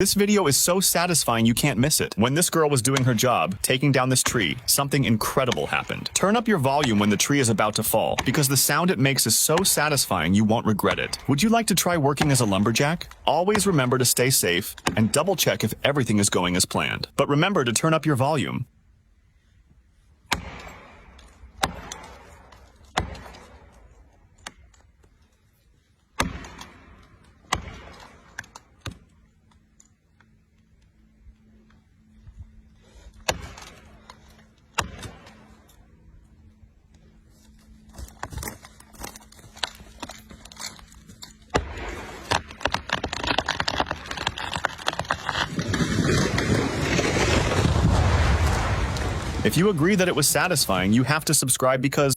This video is so satisfying you can't miss it. When this girl was doing her job, taking down this tree, something incredible happened. Turn up your volume when the tree is about to fall, because the sound it makes is so satisfying you won't regret it. Would you like to try working as a lumberjack? Always remember to stay safe and double check if everything is going as planned. But remember to turn up your volume. If you agree that it was satisfying, you have to subscribe because